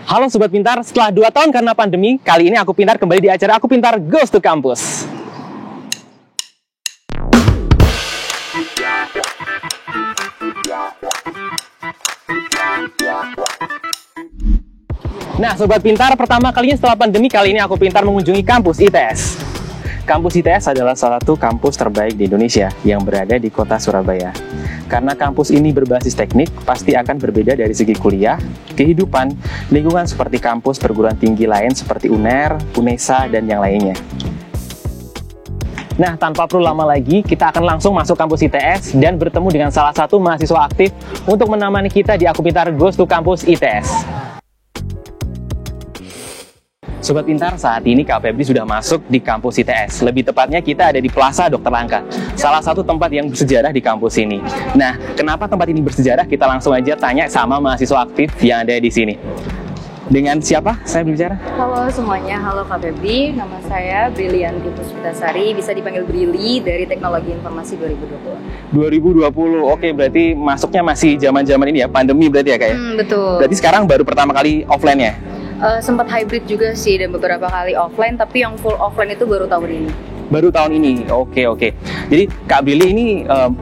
Halo Sobat Pintar, setelah 2 tahun karena pandemi, kali ini Aku Pintar kembali di acara Aku Pintar Goes to Campus. Nah Sobat Pintar, pertama kalinya setelah pandemi, kali ini Aku Pintar mengunjungi kampus ITS. Kampus ITS adalah salah satu kampus terbaik di Indonesia yang berada di kota Surabaya. Karena kampus ini berbasis teknik, pasti akan berbeda dari segi kuliah, kehidupan, lingkungan seperti kampus perguruan tinggi lain seperti UNER, UNESA, dan yang lainnya. Nah, tanpa perlu lama lagi, kita akan langsung masuk kampus ITS dan bertemu dengan salah satu mahasiswa aktif untuk menemani kita di Aku Pintar Goes to Campus ITS. Sobat Pintar, saat ini Kak Febri sudah masuk di kampus ITS. Lebih tepatnya kita ada di Plaza Dr. Angka, salah satu tempat yang bersejarah di kampus ini. Nah, kenapa tempat ini bersejarah? Kita langsung aja tanya sama mahasiswa aktif yang ada di sini. Dengan siapa saya berbicara? Halo semuanya, halo Kak Febri. Nama saya Brilianti Puspitasari, bisa dipanggil Brili dari Teknologi Informasi 2020. 2020, oke, berarti masuknya masih zaman-zaman ini ya, pandemi berarti ya Kak ya? Betul. Berarti sekarang baru pertama kali offline ya? Sempat hybrid juga sih dan beberapa kali offline, tapi yang full offline itu baru tahun ini. Baru tahun ini, oke. Jadi Kak Brili ini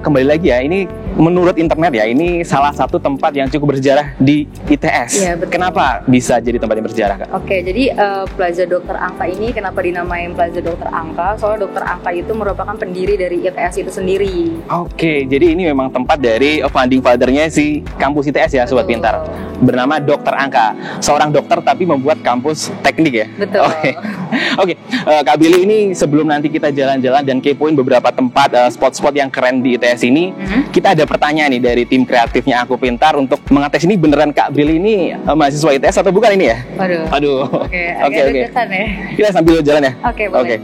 kembali lagi ya, ini menurut internet ya, ini salah satu tempat yang cukup bersejarah di ITS. Iya, betul. Kenapa bisa jadi tempat yang bersejarah, Kak? Oke, jadi Plaza Dr. Angka ini kenapa dinamain Plaza Dr. Angka? Soalnya Dr. Angka itu merupakan pendiri dari ITS itu sendiri. Oke, jadi ini memang tempat dari founding father-nya si kampus ITS ya, Sobat Pintar. Bernama Dr. Angka, seorang dokter tapi membuat kampus teknik ya. Betul. Oke. Kak Billy ini sebelum nanti kita jalan-jalan dan kepoin beberapa tempat spot-spot yang keren di ITS ini, kita ada pertanyaan nih dari tim kreatifnya Aku Pintar untuk mengetes ini beneran Kak Billy ini mahasiswa ITS atau bukan ini ya? Aduh. Oke. Deg-degan ya. Kita sambil jalan ya. Oke, boleh.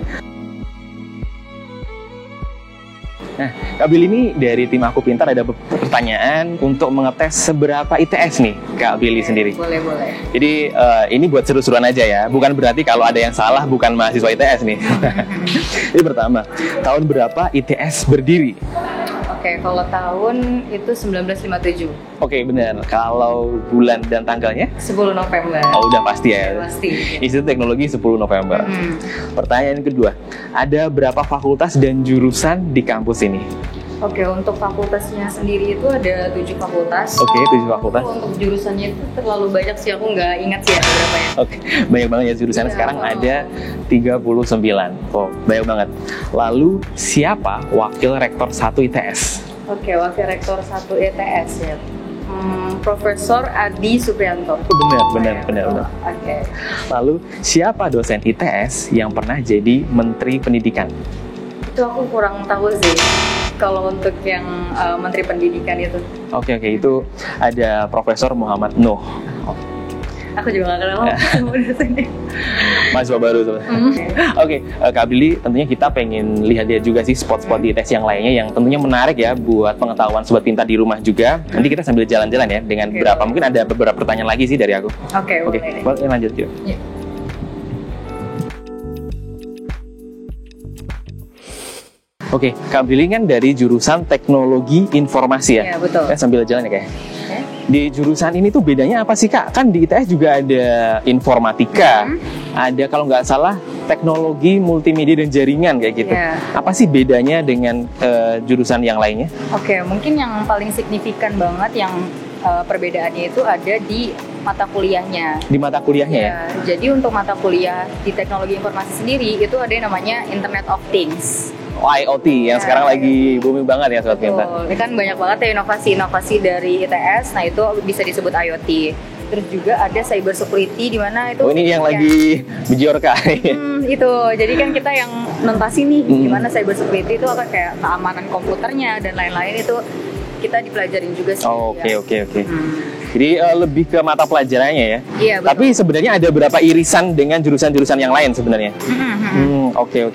Nah, Kak Billy ini dari tim Aku Pintar ada pertanyaan untuk mengetes seberapa ITS nih Kak Billy sendiri. Boleh. Jadi ini buat seru-seruan aja ya, bukan berarti kalau ada yang salah bukan mahasiswa ITS nih. Ini pertama, tahun berapa ITS berdiri? Oke, kalau tahun itu 1957. Oke, benar. Kalau bulan dan tanggalnya? 10 November. Oh, udah pasti ya. Pasti. Institut Teknologi 10 November. Pertanyaan kedua, ada berapa fakultas dan jurusan di kampus ini? Oke, untuk fakultasnya sendiri itu ada 7 fakultas. Oke, 7 fakultas. Untuk jurusannya itu terlalu banyak sih, aku nggak ingat sih ada berapa ya. Oke, banyak banget ya jurusannya. Sekarang ada 39. Oh, banyak banget. Lalu, siapa wakil rektor 1 ITS? Oke, wakil rektor 1 ITS ya. Profesor Adi Suprianto. Benar. Oke. Lalu, siapa dosen ITS yang pernah jadi Menteri Pendidikan? Itu aku kurang tahu sih. Kalau untuk yang Menteri Pendidikan itu. Oke, itu ada Profesor Muhammad Nuh. Aku juga nggak kenal semua di sini. Mahasiswa baru Oke, Kak Billy, tentunya kita pengen lihat-lihat juga sih spot-spot di ITS yang lainnya yang tentunya menarik ya buat pengetahuan Sobat Pintar di rumah juga. Nanti kita sambil jalan-jalan ya dengan beberapa, mungkin ada beberapa pertanyaan lagi sih dari aku. Oke, boleh lanjut yuk. Ya. Oke, Kak Billy kan dari jurusan Teknologi Informasi ya? Iya, betul. Sambil jalan ya, Kak. Di jurusan ini tuh bedanya apa sih, Kak? Kan di ITS juga ada informatika, ada kalau nggak salah teknologi multimedia dan jaringan kayak gitu. Apa sih bedanya dengan jurusan yang lainnya? Oke, mungkin yang paling signifikan banget yang perbedaannya itu ada di mata kuliahnya. Di mata kuliahnya ya? Jadi untuk mata kuliah di teknologi informasi sendiri itu ada yang namanya Internet of Things. IoT yang sekarang lagi booming banget ya Sobat Pintar. Ini kan banyak banget ya inovasi-inovasi dari ITS, nah itu bisa disebut IoT. Terus juga ada cyber security di mana itu. Oh, ini yang lagi Biorka. Itu. Jadi kan kita yang nentasi nih gimana cyber security itu apa kayak keamanan komputernya dan lain-lain itu kita dipelajarin juga sih. Oke. Jadi lebih ke mata pelajarannya ya. Iya, betul. Tapi sebenarnya ada beberapa irisan dengan jurusan-jurusan yang lain sebenarnya. Oke.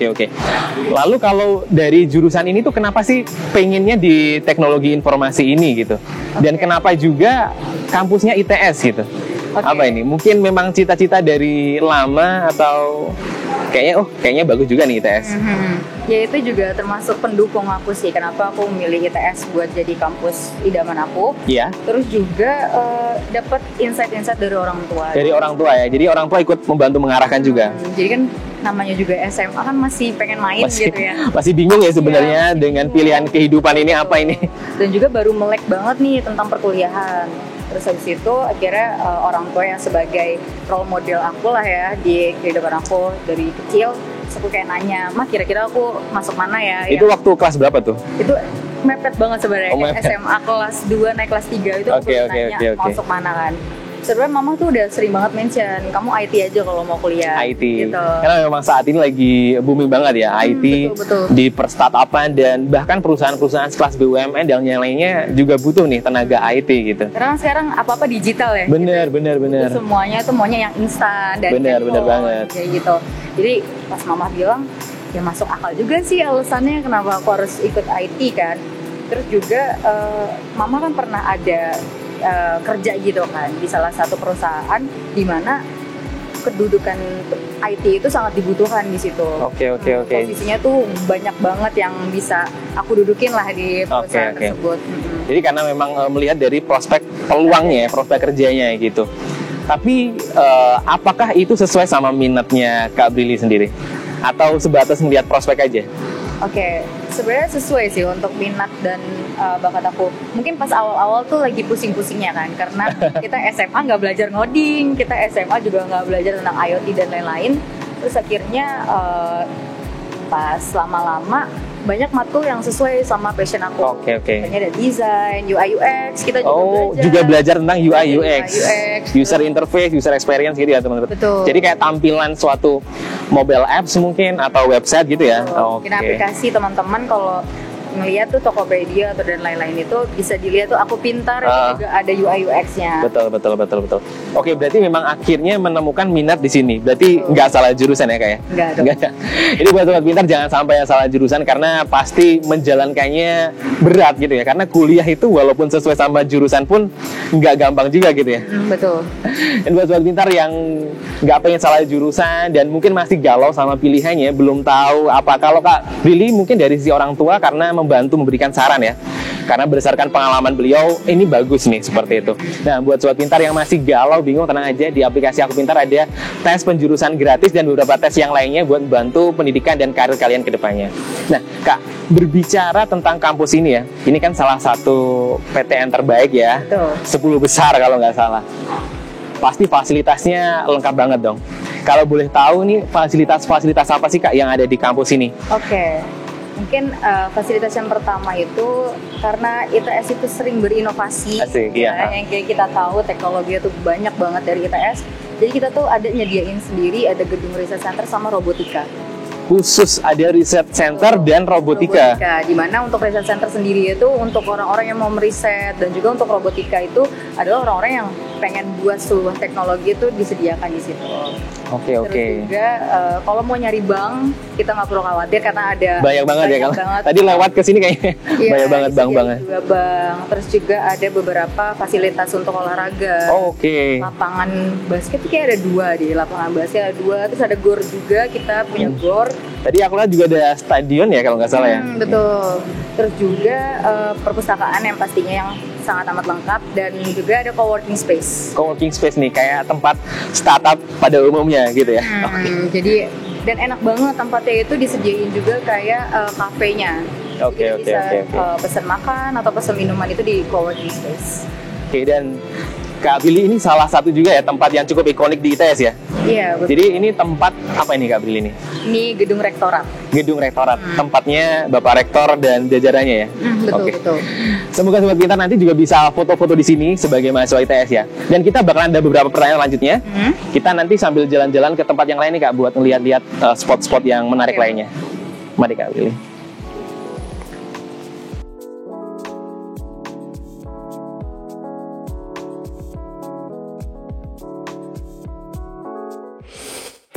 Lalu kalau dari jurusan ini tuh kenapa sih pengennya di teknologi informasi ini gitu? Dan kenapa juga kampusnya ITS gitu? Apa ini? Mungkin memang cita-cita dari lama atau kayaknya bagus juga nih ITS. Ya itu juga termasuk pendukung aku sih. Kenapa aku memilih ITS buat jadi kampus idaman aku. Iya. Terus juga dapat insight-insight dari orang tua. Dari orang tua ya. Jadi orang tua ikut membantu mengarahkan juga. Jadi kan namanya juga SMA kan masih pengen main Masih, gitu ya. masih bingung ya sebenarnya Iya, dengan bingung. pilihan kehidupan ini apa ini. Dan juga baru melek banget nih tentang perkuliahan. Terus habis itu akhirnya orang tua yang sebagai role model aku lah ya di kehidupan aku dari kecil, terus aku kayak nanya, "Mah kira-kira aku masuk mana ya?" Itu waktu kelas berapa tuh? Itu mepet banget sebenarnya. Oh, mepet. SMA kelas 2 naik kelas 3 itu aku Oke, nanya oke. masuk mana kan. Sebenarnya mama tuh udah sering banget mention, kamu IT aja kalau mau kuliah. IT. Gitu. Karena memang saat ini lagi booming banget ya IT betul. di perstartupan dan bahkan perusahaan-perusahaan sekelas BUMN dan yang lainnya juga butuh nih tenaga IT gitu. Karena sekarang apa-apa digital ya. Bener. Itu semuanya tuh maunya yang instan dan Bener handphone, banget. kayak gitu. Jadi pas mama bilang ya masuk akal juga sih alasannya kenapa aku harus ikut IT kan. Terus juga mama kan pernah ada kerja gitu kan di salah satu perusahaan di mana kedudukan IT itu sangat dibutuhkan di situ. Oke. Posisinya tuh banyak banget yang bisa aku dudukin lah di perusahaan Oke. tersebut. Jadi karena memang melihat dari prospek peluangnya, prospek kerjanya gitu. Tapi apakah itu sesuai sama minatnya Kak Brili sendiri? Atau sebatas melihat prospek aja? Oke, sebenarnya sesuai sih untuk minat dan bakat aku. Mungkin pas awal-awal tuh lagi pusing-pusingnya kan, karena kita SMA nggak belajar ngoding, kita SMA juga nggak belajar tentang IoT dan lain-lain. Terus akhirnya pas lama-lama banyak matkul yang sesuai sama passion aku. Oke. Kayaknya ada desain, UI UX, kita juga belajar tentang UI UX, UX, user interface, user experience gitu ya teman-teman. Betul. Jadi kayak tampilan suatu mobile apps mungkin atau website gitu ya. Mungkin aplikasi teman-teman kalau ngelihat tuh Tokopedia atau dan lain-lain itu bisa dilihat tuh Aku Pintar itu juga ada UI UX-nya. Betul. Oke, berarti memang akhirnya menemukan minat di sini. Berarti nggak salah jurusan ya, Kak ya? Nggak dong. Nggak. Jadi buat Sobat Pintar jangan sampai salah jurusan karena pasti menjalankannya berat gitu ya. Karena kuliah itu walaupun sesuai sama jurusan pun nggak gampang juga gitu ya. Betul. Dan buat Sobat Pintar yang nggak pengen salah jurusan dan mungkin masih galau sama pilihannya, belum tahu apa. Kalau Kak Brili mungkin dari sisi orang tua karena membantu memberikan saran ya. Karena berdasarkan pengalaman beliau, ini bagus nih seperti itu. Nah, buat Sobat Pintar yang masih galau, bingung, tenang aja. Di aplikasi Aku Pintar ada tes penjurusan gratis dan beberapa tes yang lainnya buat membantu pendidikan dan karir kalian ke depannya. Nah, Kak, berbicara tentang kampus ini ya, ini kan salah satu PTN terbaik ya. Betul. 10 besar kalau nggak salah. Pasti fasilitasnya lengkap banget dong. Kalau boleh tahu nih, fasilitas-fasilitas apa sih Kak yang ada di kampus ini? Oke. Mungkin fasilitas yang pertama itu karena ITS itu sering berinovasi. Asik, ya, iya. yang kayak kita tahu teknologi itu banyak banget dari ITS. Jadi kita tuh ada nyediain sendiri, ada gedung riset center sama robotika. Khusus ada riset center dan robotika. Di mana untuk riset center sendiri itu untuk orang-orang yang mau meriset, dan juga untuk robotika itu adalah orang-orang yang pengen buat sebuah teknologi itu disediakan di situ. Oke. Terus juga kalau mau nyari bank kita nggak perlu khawatir karena ada banyak banget ya kalau tadi lewat ke sini kayaknya banyak banget bank-bank. Juga bank. Terus juga ada beberapa fasilitas untuk olahraga. Oke. Lapangan basket tuh kayak ada 2 di lapangan basket ada 2. Terus ada gor juga, kita punya gor. Tadi aku lihat juga ada stadion ya kalau nggak salah ya. Betul. Terus juga perpustakaan yang pastinya yang sangat amat lengkap, dan juga ada co-working space. Co-working space nih kayak tempat startup pada umumnya gitu ya. Jadi dan enak banget tempatnya itu disediain juga kayak kafenya. Oke. Pesan makan atau pesan minuman itu di co-working space. Oke, dan Kak Brili ini salah satu juga ya tempat yang cukup ikonik di ITS ya. Iya, betul. Jadi ini tempat apa ini Kak Brili ini? Ini gedung rektorat. Gedung rektorat. Tempatnya Bapak Rektor dan jajarannya ya. Betul. Semoga Sobat Pintar nanti juga bisa foto-foto di sini sebagai mahasiswa ITS ya. Dan kita bakalan ada beberapa pertanyaan lanjutnya. Kita nanti sambil jalan-jalan ke tempat yang lain nih Kak buat ngeliat-lihat spot-spot yang menarik lainnya. Mari Kak Brili.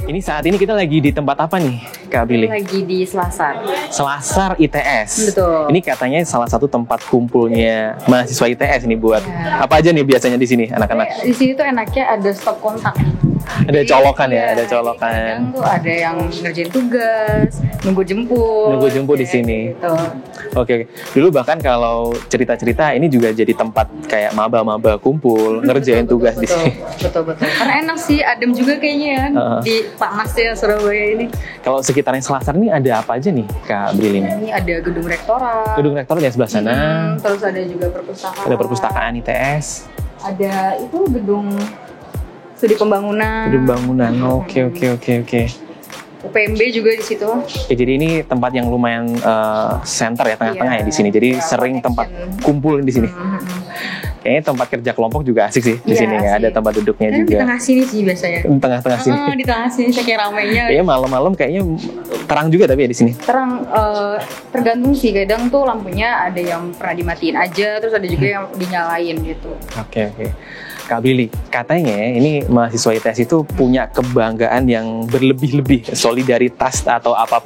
Ini saat ini kita lagi di tempat apa nih? Kak Billy? Lagi di Selasar. Selasar ITS. Betul. Ini katanya salah satu tempat kumpulnya mahasiswa ITS ini buat apa aja nih biasanya di sini anak-anak? Di sini tuh enaknya ada stop kontak. Ada colokan ya, ada colokan. Kadang tuh ada yang ngerjain tugas, nunggu jemput. Nunggu jemput di sini. Gitu. Oke. Dulu bahkan kalau cerita-cerita ini juga jadi tempat kayak maba-maba kumpul, ngerjain tugas di sini. Betul. Karena enak sih, adem juga kayaknya ya di panasnya Surabaya ini. Kalau sekitarnya Selasar ini ada apa aja nih Kak Bril ini? Ini ada gedung rektorat. Gedung rektorat yang sebelah sana. Terus ada juga perpustakaan. Ada perpustakaan ITS. Ada itu gedung studi pembangunan. Gedung bangunan. Oke. UPMB juga di situ. Oke, jadi ini tempat yang lumayan center ya, tengah-tengah ya di sini. Jadi sering tempat kumpul di sini. Kayaknya tempat kerja kelompok juga asik sih di sini ya. Ada tempat duduknya juga. Di tengah sini sih biasanya. Di tengah-tengah sini. Di tengah sini saking ramainya. Kayaknya malam-malam kayaknya terang juga tapi ya di sini. Terang tergantung sih. Kadang tuh lampunya ada yang pernah dimatiin aja, terus ada juga yang dinyalain gitu. Oke. Kak Billy, katanya ini mahasiswa ITS itu punya kebanggaan yang berlebih-lebih, solidaritas atau apa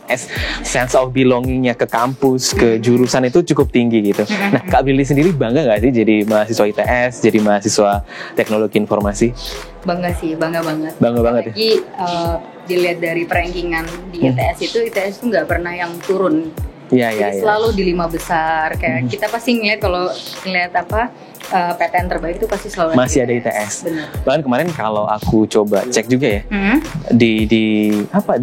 sense of belongingnya ke kampus, ke jurusan itu cukup tinggi gitu. Nah, Kak Billy sendiri bangga nggak sih jadi mahasiswa ITS, jadi mahasiswa teknologi informasi? Bangga sih, bangga banget. Bangga banget ya. Lagi dilihat dari rankingan di ITS itu tuh nggak pernah yang turun. Jadi selalu di 5 besar. Kayak kita pasti ngeliat kalau ngeliat PTN terbaik itu pasti selalu masih ada ITS. Benar. Bahkan kemarin kalau aku coba cek juga ya di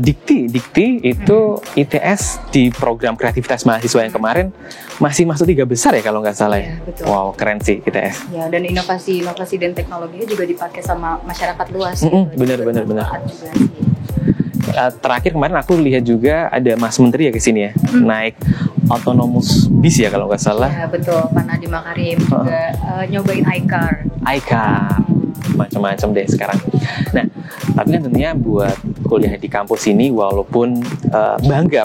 Dikti itu ITS di program kreativitas mahasiswa yang kemarin masih masuk 3 besar ya kalau nggak salah ya. Betul. Wow, keren sih ITS. Ya, dan inovasi dan teknologinya juga dipakai sama masyarakat luas. Benar. Terakhir kemarin aku lihat juga ada Mas Menteri ya ke sini ya, naik autonomous bis ya kalau nggak salah. Ya betul, Pak Nadiem Makarim juga nyobain iCar. Macam-macam deh sekarang. Nah, tapi kan tentunya buat kuliah di kampus ini walaupun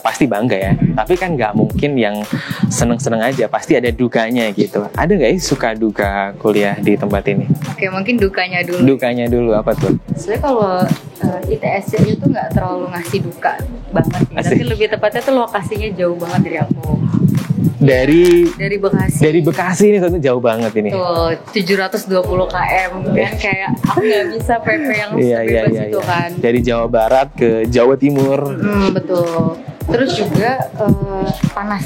pasti bangga ya, tapi kan nggak mungkin yang seneng-seneng aja, pasti ada dukanya gitu. Ada nggak sih suka duka kuliah di tempat ini? Oke, mungkin dukanya dulu. Dukanya dulu apa tuh? Sebenarnya kalau ITS itu nggak terlalu ngasih duka banget ya, tapi lebih tepatnya tuh lokasinya jauh banget dari aku. Dari Bekasi. Dari Bekasi ini tentu jauh banget ini. Tuh, 720 km kan, kayak aku nggak bisa PP yang sebebas itu kan. Dari Jawa Barat ke Jawa Timur. Betul. Terus juga panas.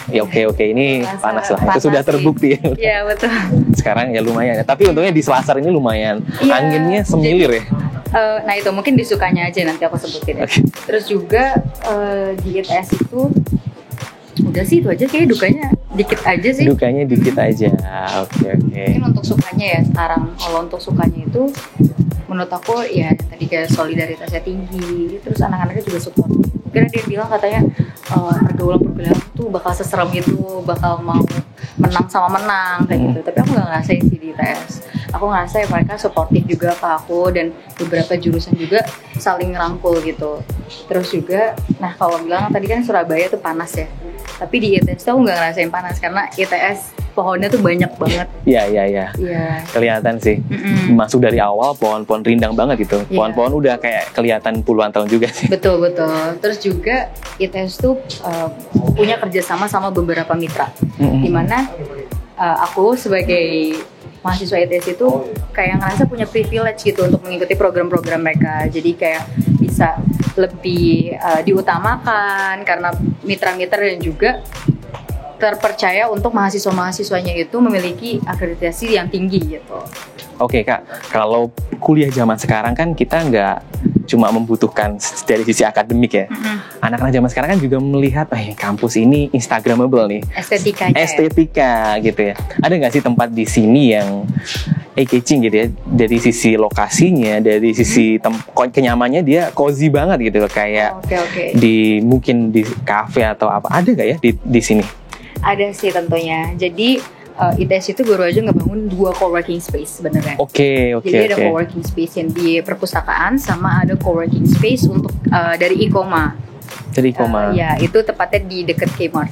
Ya oke, ini panas lah. Itu sudah terbukti. Iya, betul. Sekarang ya lumayan ya. Tapi untungnya di Selasar ini lumayan. Anginnya semilir ya. Nah itu mungkin disukanya aja nanti aku sebutin ya. Terus juga di ITS itu udah sih itu aja, kayak dukanya dikit aja sih. Dukanya dikit aja. Oke. Mungkin untuk sukanya ya sekarang. Kalau untuk sukanya itu menurut aku ya tadi kayak solidaritasnya tinggi, terus anak-anaknya juga support. Mungkin dia bilang katanya pergaulan tuh bakal seserem itu, bakal mau menang sama menang kayak gitu. Tapi aku nggak ngerasain sih di ITS. Aku ngerasa ya mereka suportif juga ke aku, dan beberapa jurusan juga saling ngerangkul gitu. Terus juga, nah kalau bilang tadi kan Surabaya tuh panas ya. Tapi di ITS tuh aku nggak ngerasain panas karena ITS pohonnya tuh banyak banget. Iya. Kelihatan sih. Masuk dari awal pohon-pohon rindang banget gitu. Pohon-pohon udah kayak kelihatan puluhan tahun juga sih. Betul. Terus juga ITS tuh punya kerjasama sama beberapa mitra. Dimana aku sebagai mahasiswa ITS itu kayak ngerasa punya privilege gitu untuk mengikuti program-program mereka. Jadi kayak bisa lebih diutamakan karena mitra-mitra dan juga terpercaya untuk mahasiswa-mahasiswanya itu memiliki akreditasi yang tinggi gitu. Oke Kak, kalau kuliah zaman sekarang kan kita nggak cuma membutuhkan dari sisi akademik ya. Anak-anak zaman sekarang kan juga melihat, kampus ini Instagramable nih. Estetika gitu ya. Ada nggak sih tempat di sini yang catching gitu ya, dari sisi lokasinya, dari sisi kenyamannya dia cozy banget gitu loh, kayak mungkin di cafe atau apa, ada nggak ya di sini? Ada sih tentunya. Jadi ITS itu baru aja ngebangun 2 coworking space sebenarnya. Oke. Jadi ada coworking space yang di perpustakaan, sama ada coworking space untuk dari Ikoma. Dari Ikoma. Ya, itu tepatnya di dekat Kmart.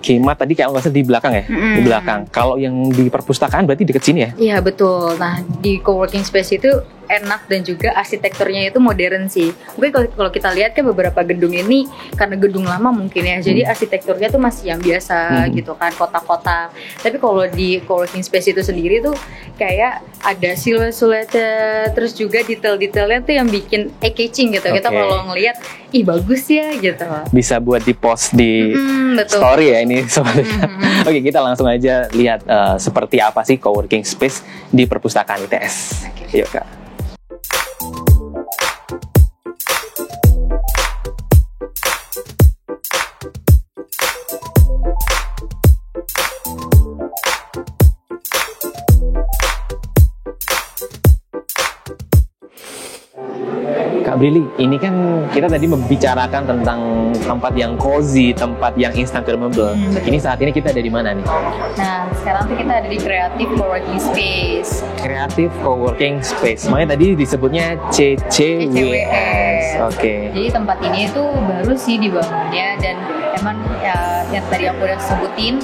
Kmart tadi kayak nggak salah di belakang ya? Di belakang. Kalau yang di perpustakaan berarti deket sini ya? Iya betul. Nah di coworking space itu enak dan juga arsitekturnya itu modern sih. Mungkin kalau kita lihat kan beberapa gedung ini karena gedung lama mungkin ya, jadi arsitekturnya tuh masih yang biasa gitu kan, kotak-kotak. Tapi kalau di coworking space itu sendiri tuh kayak ada siluet-siluetnya, terus juga detail-detailnya tuh yang bikin eye-catching gitu. Kita kalau ngelihat, ih bagus ya gitu. Bisa buat di post di story ya ini sebenarnya. Oke, kita langsung aja lihat seperti apa sih coworking space di perpustakaan ITS. Yuk Kak. Kak Brili, ini kan kita tadi membicarakan tentang tempat yang cozy, tempat yang instagramable. Ini saat ini kita ada di mana nih? Nah, sekarang tuh kita ada di Creative Coworking Space. Creative Coworking Space. Makanya tadi disebutnya CCWS. Oke. Jadi tempat ini tuh baru sih dibangunnya dan emang ya, yang tadi aku udah sebutin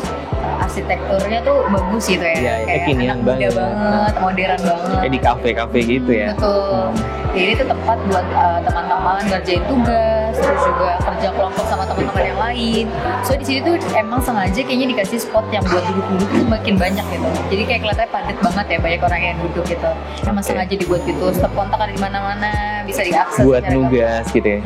arsitekturnya tuh bagus gitu ya. Iya, kayak kekinian anak muda banget, modern banget. Kayak di kafe-kafe gitu ya. Betul. Jadi itu tempat buat teman-teman ngerjain tugas, terus juga kerja kelompok sama teman-teman yang lain. So di sini tuh emang sengaja kayaknya dikasih spot yang buat duduk-duduk tuh makin banyak gitu. Jadi kayak kelihatannya padat banget ya, banyak orang yang duduk gitu. Emang sengaja dibuat gitu. Stop kontak ada di mana-mana, bisa diakses. Buat nugas gitu ya.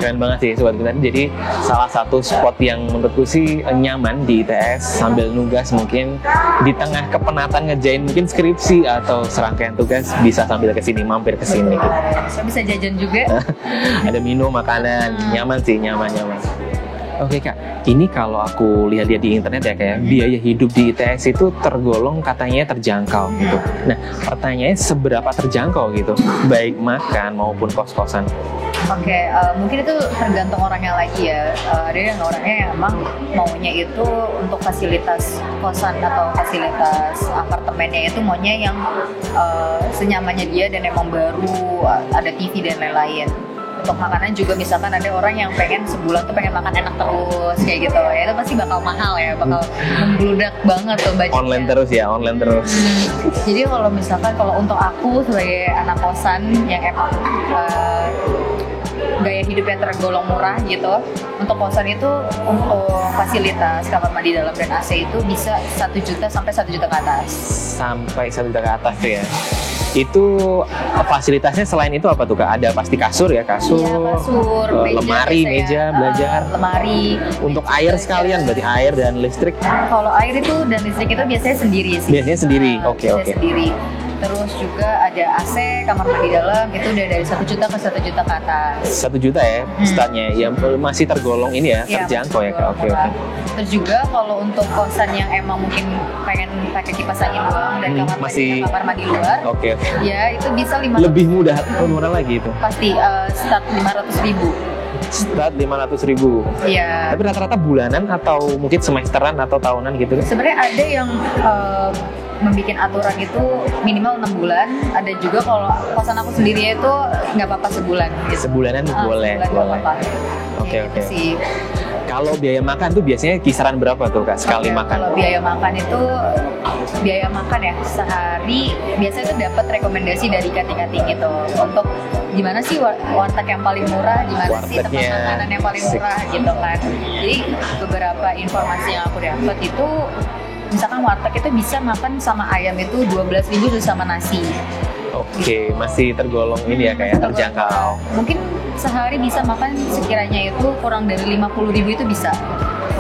Keren banget sih sobat kita. Jadi salah satu spot yang menurutku sih nyaman di ITS sambil nugas, mungkin di tengah kepenatan ngerjain mungkin skripsi atau serangkaian tugas, bisa sambil kesini, mampir kesini. So bisa jajan juga. Ada minum, makanan, nyaman sih, nyaman. Oke Kak, ini kalau aku lihat-lihat di internet ya kayak biaya hidup di ITS itu tergolong katanya terjangkau gitu. Nah, pertanyaannya seberapa terjangkau gitu, baik makan maupun kos-kosan? Oke, mungkin itu tergantung orangnya lagi ya. Ada yang orangnya yang emang maunya itu untuk fasilitas kosan atau fasilitas apartemennya itu maunya yang senyamannya dia dan emang baru, ada TV dan lain-lain. Untuk makanan juga misalkan ada orang yang pengen sebulan tuh pengen makan enak terus kayak gitu ya, itu pasti bakal mahal ya, bakal membludak banget tuh budgetnya. Online terus. Jadi kalau misalkan kalau untuk aku sebagai anak kosan yang emang gaya hidupnya tergolong murah gitu, untuk kosan itu untuk fasilitas kamar mandi dalam dan AC itu bisa 1 juta sampai 1 juta ke atas. Sampai 1 juta ke atas tuh ya. Itu fasilitasnya selain itu apa tuh Kak? Ada pasti kasur ya, kasur, meja, lemari, meja, belajar, lemari. untuk air sekalian, berarti air dan listrik. Kalau air itu dan listrik itu biasanya sendiri sih. Biasanya sendiri, oke. Sendiri. Terus juga ada AC, kamar mandi dalam, itu udah dari 1 juta ke 1 juta ke atas. 1 juta ya startnya, ya masih tergolong ini ya, terjangkau ya Kak. Oke. Terus juga kalau untuk kosan yang emang mungkin pengen pakai kipas angin doang dan kamar mandi luar, ya itu bisa 500. Lebih murah lagi itu. Pasti start 500.000. Start 500.000. Iya. Tapi rata-rata bulanan atau mungkin semesteran atau tahunan gitu kan? Sebenarnya ada yang membuat aturan itu minimal 6 bulan. Ada juga kalau kosan aku sendiri itu nggak apa-apa sebulan. Gitu. Sebulanan boleh. Oke. Sih. Kalau biaya makan tuh biasanya kisaran berapa tuh Kak sekali makan? Kalau biaya makan ya sehari biasanya itu dapat rekomendasi dari kating-kating gitu untuk gimana sih warteg yang paling murah, gimana sih tempat makanan yang paling murah gitu kan. Jadi beberapa informasi yang aku dapat itu misalkan warteg itu bisa makan sama ayam itu 12.000 sama nasi. Oke, masih tergolong ini ya kayak terjangkau. Mungkin sehari bisa makan sekiranya itu kurang dari 50.000 itu bisa.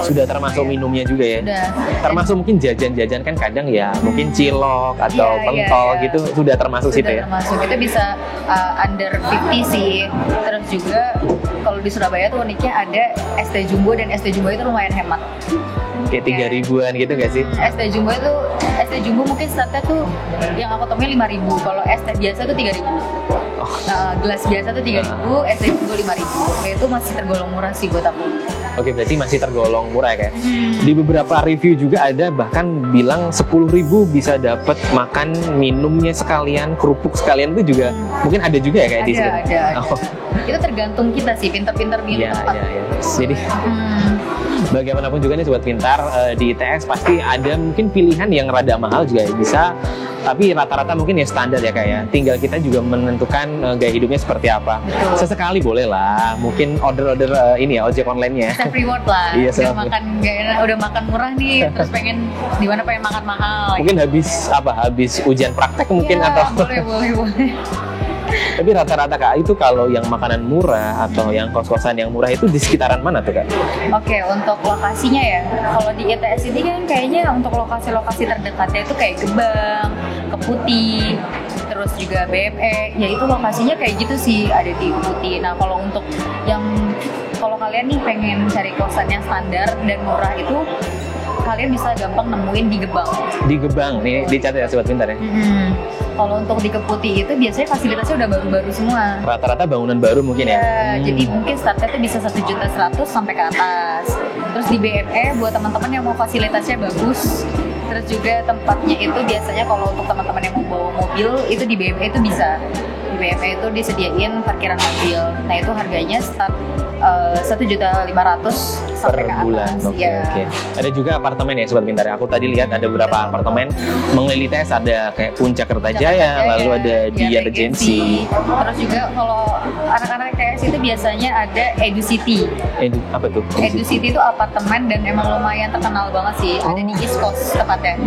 Sudah termasuk minumnya juga ya? Sudah. Termasuk mungkin jajan-jajan kan kadang ya, mungkin cilok atau pentol gitu sudah termasuk situ ya? Sudah termasuk, itu bisa under 50 sih. Terus juga kalau di Surabaya tuh uniknya ada ST Jumbo dan ST Jumbo itu lumayan hemat. Kayak 3.000-an gitu nggak sih? ST Jumbo mungkin startnya tuh yang aku temuin 5.000. Kalau ST biasa tuh 3.000. Gelas biasa tuh 3.000, ST Jumbo 5.000. Itu masih tergolong murah sih buat aku. Oke, berarti masih tergolong murah ya. Di beberapa review juga ada bahkan bilang 10.000 bisa dapat makan minumnya sekalian, kerupuk sekalian itu juga mungkin ada juga ya kayak di sini. Ada. Itu tergantung kita sih, pintar-pintar milih tempat. Iya. Jadi bagaimanapun juga nih sobat pintar di ITS pasti ada mungkin pilihan yang rada mahal juga bisa Tapi rata-rata mungkin ya standar ya Kak ya. Tinggal kita juga menentukan gaya hidupnya seperti apa. Betul. Sesekali boleh lah. Mungkin order ini ya ojek online-nya. Self reward lah. Iya, udah makan gak enak, udah makan murah nih, terus pengen di mana pengen makan mahal. Mungkin habis ujian praktek mungkin Iya, atau boleh. Tapi rata-rata Kak, itu kalau yang makanan murah atau yang kos-kosan yang murah itu di sekitaran mana tuh Kak? Oke, untuk lokasinya ya, kalau di ITS ini kan kayaknya untuk lokasi-lokasi terdekatnya itu kayak Gebang, Keputih, terus juga BME, ya itu lokasinya kayak gitu sih, ada di Keputih. Nah kalau untuk kalau kalian nih pengen cari kosan yang standar dan murah itu, kalian bisa gampang nemuin di Gebang. Di Gebang, nih dicatat ya Sobat Pintar ya? Kalau untuk di Keputih itu biasanya fasilitasnya udah baru-baru semua. Rata-rata bangunan baru mungkin ya? Jadi mungkin startnya tuh bisa 1.100.000 sampai ke atas. Terus di BME buat teman-teman yang mau fasilitasnya bagus. Terus juga tempatnya itu biasanya kalau untuk teman-teman yang mau bawa mobil itu di BME itu bisa. Di BME itu disediain parkiran mobil. Nah itu harganya start 1.500.000 sampai ke bulan. atas. Oke. Ada juga apartemen ya Sobat Pintar. Aku tadi lihat ada beberapa apartemen mengelilingi ITS, ada kayak Puncak Kertajaya, lalu ada Dia Regency. Terus juga kalau anak-anak ITS itu biasanya ada Edu City. Apa tuh? Edu City itu apartemen dan emang lumayan terkenal banget sih. Ada di East Coast tepatnya.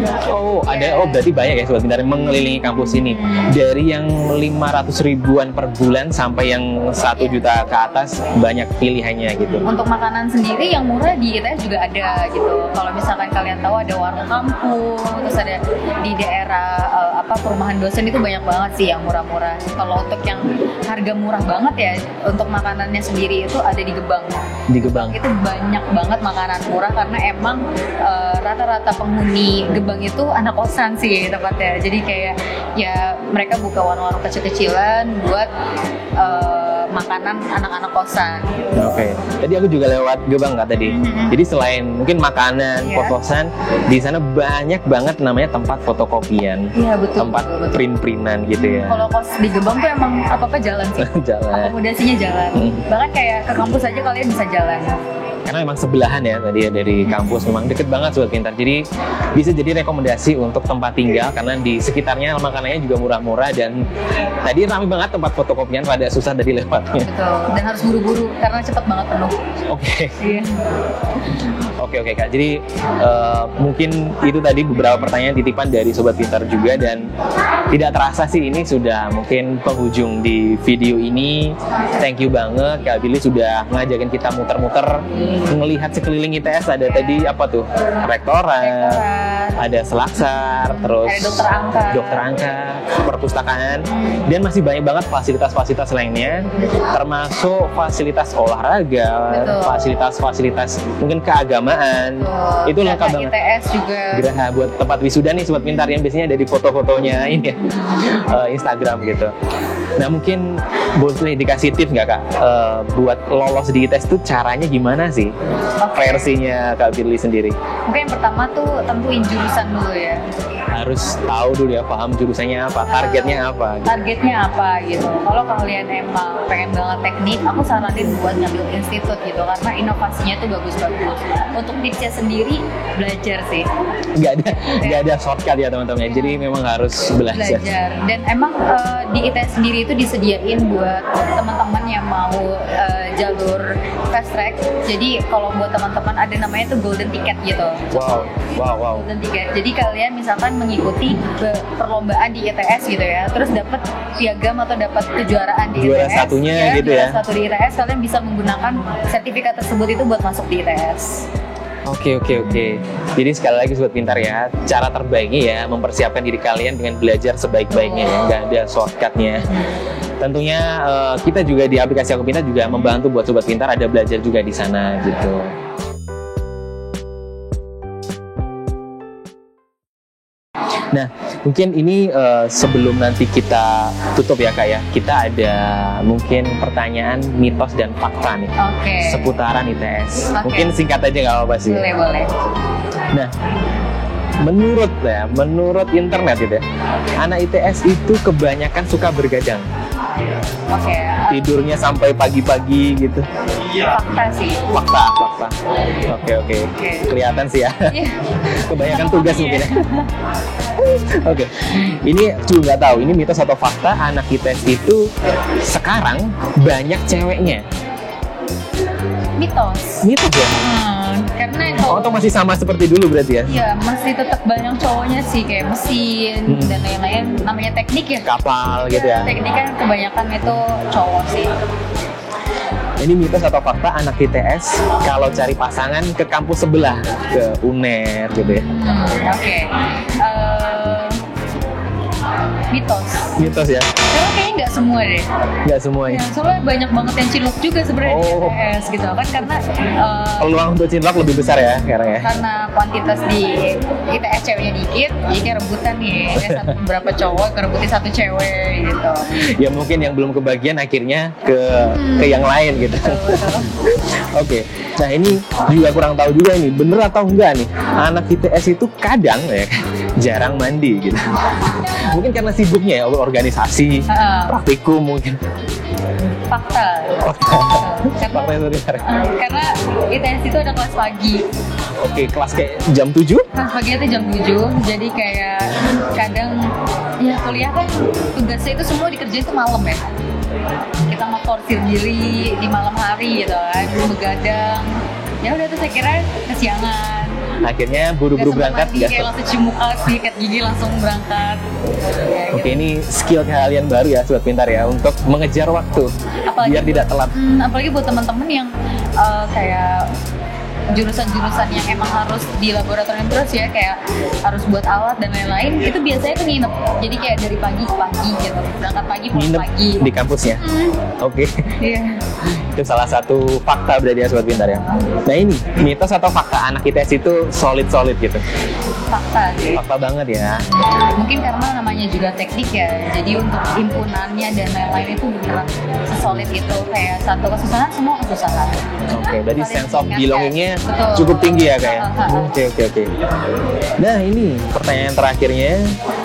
Berarti banyak ya Sobat Pintar yang mengelilingi kampus ini. Dari yang 500 ribuan per bulan sampai yang 1 juta ke atas, banyak pilihannya gitu. Untuk makanan sendiri yang murah di ITS juga ada gitu. Kalau misalkan kalian tahu ada warung kampung, terus ada di daerah perumahan dosen itu banyak banget sih yang murah-murah. Kalau untuk yang harga murah banget ya, untuk makanannya sendiri itu ada di Gebang. Di Gebang? Itu banyak banget makanan murah karena emang rata-rata penghuni Gebang itu anak kosan sih tepatnya. Jadi kayak ya mereka buka warung-warung kecil-kecilan buat makanan anak-anak kosan. Oke. Tadi aku juga lewat Gebang Kak tadi. Jadi selain mungkin makanan, kosan, di sana banyak banget namanya tempat fotokopian. Iya betul. Tempat print-printan gitu ya. Kalau kos di Gebang tuh emang apa-apa jalan sih. Jalan. Akomodasinya jalan. Bahkan kayak ke kampus aja kalian bisa jalan. Karena memang sebelahan ya tadi ya dari kampus, memang deket banget Sobat Pintar. Jadi bisa jadi rekomendasi untuk tempat tinggal karena di sekitarnya makanannya juga murah-murah dan tadi ramai banget tempat fotokopian, pada susah dari lewatnya. Betul. Dan harus buru-buru karena cepet banget penuh. Oke. Iya. Oke Kak. Jadi mungkin itu tadi beberapa pertanyaan titipan dari Sobat Pintar juga, dan tidak terasa sih ini sudah mungkin penghujung di video ini. Thank you banget Kak Billy sudah ngajakin kita muter-muter ngelihat sekeliling ITS. Ada tadi apa tuh? Rektorat, ada Selaksar, terus ada dokter angka, perpustakaan, dan masih banyak banget fasilitas-fasilitas lainnya, termasuk fasilitas olahraga, fasilitas-fasilitas mungkin keagamaan. Itu lengkap banget. ITS juga. Geraha buat tempat wisuda nih Sobat Pintar yang biasanya ada di foto-fotonya ini ya, Instagram gitu. Nah mungkin boleh dikasih tips nggak Kak buat lolos di ITS itu caranya gimana sih? Versinya Kak Firly sendiri. Mungkin yang pertama tuh tentuin jurusan dulu ya. Harus tahu dulu ya, paham jurusannya apa, targetnya apa gitu. Targetnya apa gitu. Kalau kalian emang pengen banget teknik, aku saranin buat ngambil institut gitu karena inovasinya tuh bagus-bagus. Untuk tipsnya sendiri belajar sih. Nggak ada shortcut ya teman-teman. Jadi memang harus belajar. Dan emang di ITS sendiri itu disediain buat teman-teman yang mau jalur fast track. Jadi kalau buat teman-teman ada namanya tuh golden ticket gitu. Wow. Golden ticket. Jadi kalian misalkan mengikuti perlombaan di ITS gitu ya, terus dapat piagam atau dapat kejuaraan di juara ITS. Satunya gitu ya. Juara satu di ITS, kalian bisa menggunakan sertifikat tersebut itu buat masuk di ITS. Oke. Jadi sekali lagi Sobat Pintar ya, cara terbaiknya ya mempersiapkan diri kalian dengan belajar sebaik-baiknya ya, nggak ada shortcutnya. Tentunya kita juga di aplikasi Aku Pintar juga membantu buat Sobat Pintar ada belajar juga di sana gitu. Nah, mungkin ini sebelum nanti kita tutup ya Kak ya, kita ada mungkin pertanyaan mitos dan fakta nih seputaran ITS. Mungkin singkat aja nggak apa-apa sih. Boleh. Nah, menurut internet gitu ya, anak ITS itu kebanyakan suka bergadang. Oke. Tidurnya sampai pagi-pagi gitu. Fakta sih. Fakta. Oke. Kelihatan sih ya. Iya. Kebanyakan tugas mungkin ya. Oke. Ini juga nggak tahu ini mitos atau fakta, anak ITS itu sekarang banyak ceweknya. Mitos. Mitos ya? Karena Atau masih sama seperti dulu berarti ya? Iya, masih tetap banyak cowoknya sih, kayak mesin dan lain-lain. Namanya teknik ya. Kapal gitu ya? Teknik kan kebanyakan itu cowok sih. Ini mitos atau fakta, anak ITS kalau cari pasangan ke kampus sebelah, ke UNER gitu ya? Oke. Mitos. Mitos ya? Karena kayaknya nggak semua deh. Nggak semuanya? Ya, soalnya banyak banget yang cinlok juga sebenarnya di ITS gitu kan, karena peluang untuk cinlok lebih besar ya sekarang ya? karena kuantitas di ITS ceweknya dikit, jadi kayak rebutan nih, ya berapa cowok kerebutin satu cewek gitu. Ya mungkin yang belum kebagian akhirnya ke yang lain gitu. Oke. Nah ini juga kurang tahu juga ini, bener atau enggak nih, anak ITS itu kadang ya jarang mandi gitu. Mungkin karena sibuknya ya, organisasi, praktikum mungkin. Fakta. Fakta itu benar. Karena ITS itu ada kelas pagi. Oke, kelas kayak jam 7? Kelas pagi itu jam 7, jadi kayak kadang ya kuliah kan tugasnya itu semua dikerjain itu malam ya. Kita ngeforsir diri di malam hari gitu kan, begadang. Ya udah tuh saya kira kesiangan. Akhirnya buru-buru berangkat mandi, kayak langsung cium muka, sikat gigi langsung berangkat. Ya, Oke, ini skill kalian baru ya Sobat Pintar ya, untuk mengejar waktu biar tidak telat. Apalagi buat teman-teman yang kayak jurusan-jurusan yang emang harus di laboratorium terus ya, kayak harus buat alat dan lain-lain, itu biasanya tuh nginep. Jadi kayak dari pagi ke pagi gitu, berangkat pagi pulang Nginep pagi di kampusnya. Oke. Iya. Itu salah satu fakta berarti ya Sobat Pintar ya. Nah ini mitos atau fakta, anak ITS itu solid gitu? Fakta sih. Fakta banget ya. Mungkin karena namanya juga teknik ya, jadi untuk himpunannya dan lain-lain itu beneran sesolid itu, kayak satu kesusahan semua kesusahan. Oke, berarti Saling sense of mengingatkan. belongingnya Betul. cukup tinggi ya kayak. Oke. Oke. Nah ini pertanyaan terakhirnya,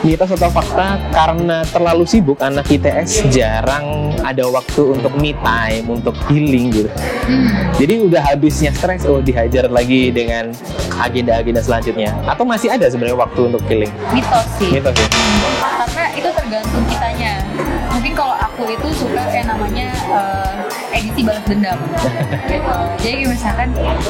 mitos atau fakta, karena terlalu sibuk anak ITS jarang ada waktu untuk me time, untuk healing gitu. Jadi udah habisnya stres, dihajar lagi dengan agenda-agenda selanjutnya. Atau masih ada sebenarnya waktu untuk healing? Mitos sih. Mitos ya? Karena itu tergantung kitanya. Mungkin kalau aku itu suka kayak namanya edisi balas dendam gitu. Jadi misalkan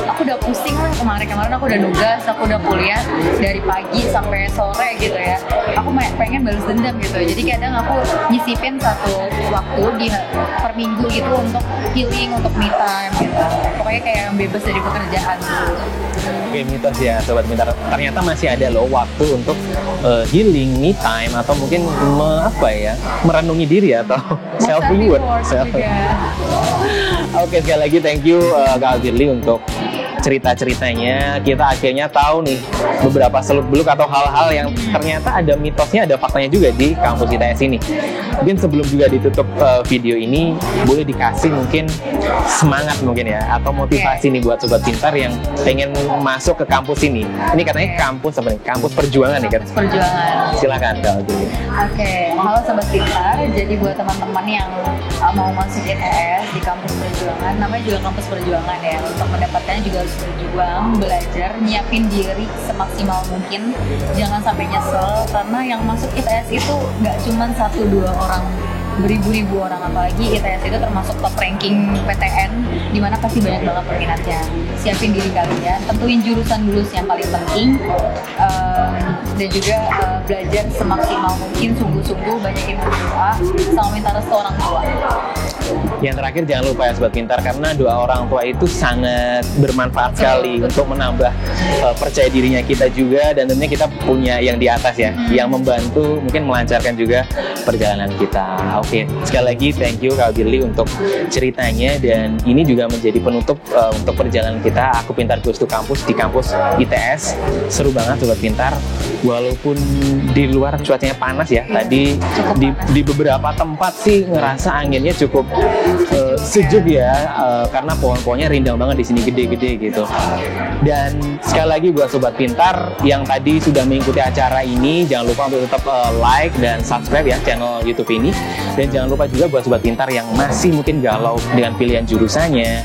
aku udah pusing lah kemarin aku udah nugas, aku udah kuliah dari pagi sampai sore gitu ya, aku pengen balas dendam gitu. Jadi kadang aku nyisipin satu waktu di per minggu gitu untuk healing, untuk me time gitu. Pokoknya kayak yang bebas dari pekerjaan gitu. Oke, mitos ya Sobat Pintar. Ternyata masih ada loh waktu untuk healing, me time, atau mungkin merenungi diri atau self reward. Oke, sekali lagi thank you Kak Firly untuk cerita-ceritanya. Kita akhirnya tahu nih beberapa seluk-beluk atau hal-hal yang ternyata ada mitosnya, ada faktanya juga di kampus ITS ini. Mungkin sebelum juga ditutup video ini, boleh dikasih mungkin semangat mungkin ya, atau motivasi nih buat Sobat Pintar yang pengen masuk ke kampus ini. Ini katanya kampus apa nih? Kampus perjuangan nih kan? Kampus perjuangan. Silakan Kak Firly. Oke, halo Sobat Pintar. Jadi buat teman-teman yang mau masuk ITS di kampus perjuangan, namanya juga kampus perjuangan ya. Untuk mendapatkannya juga harus berjuang, belajar, nyiapin diri semaksimal mungkin. Jangan sampai nyesel, karena yang masuk ITS itu nggak cuma 1-2 orang, beribu-ribu orang. Apalagi ITS itu termasuk top ranking PTN, dimana pasti banyak banget peminatnya. Siapin diri kalian, tentuin jurusan dulu yang paling penting, dan juga belajar semaksimal mungkin, sungguh-sungguh, banyakin berdoa, sama minta restu orang tua. Yang terakhir jangan lupa ya Sobat Pintar, karena doa orang tua itu sangat bermanfaat sekali untuk menambah percaya dirinya kita juga, dan tentunya kita punya yang di atas ya, yang membantu mungkin melancarkan juga perjalanan kita. Oke, sekali lagi thank you Kak Firly untuk ceritanya, dan ini juga menjadi penutup untuk perjalanan kita Aku Pintar Goes to Campus di kampus ITS. Seru banget Sobat Pintar, walaupun di luar cuacanya panas ya. Tadi di beberapa tempat sih ngerasa anginnya cukup sejuk ya, karena pohon-pohonnya rindang banget di sini, gede-gede gitu. Dan sekali lagi buat sobat pintar yang tadi sudah mengikuti acara ini, jangan lupa untuk tetap like dan subscribe ya channel YouTube ini. Dan jangan lupa juga buat sobat pintar yang masih mungkin galau dengan pilihan jurusannya,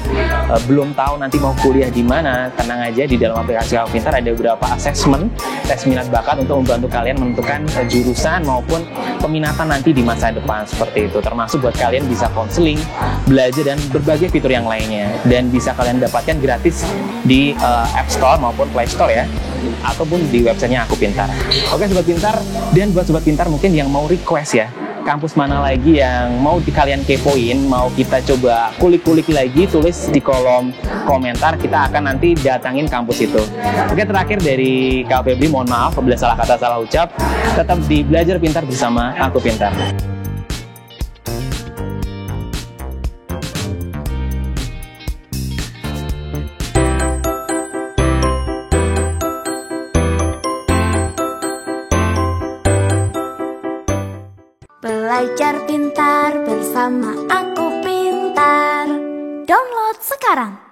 belum tahu nanti mau kuliah di mana, tenang aja, di dalam aplikasi Aku Pintar ada beberapa assessment, tes minat bakat untuk membantu kalian menentukan jurusan maupun peminatan nanti di masa depan seperti itu. Termasuk buat kalian bisa konseling, belajar dan berbagai fitur yang lainnya, dan bisa kalian dapatkan gratis di App Store maupun Play Store ya, ataupun di websitenya Aku Pintar. Oke sobat pintar, dan buat sobat pintar mungkin yang mau request ya, kampus mana lagi yang mau kalian kepoin, mau kita coba kulik-kulik lagi, tulis di kolom komentar, kita akan nanti datangin kampus itu. Oke, terakhir dari Kak Febri, mohon maaf apabila salah kata, salah ucap. Tetap di Belajar Pintar bersama Aku Pintar. Belajar pintar bersama Aku Pintar. Download sekarang.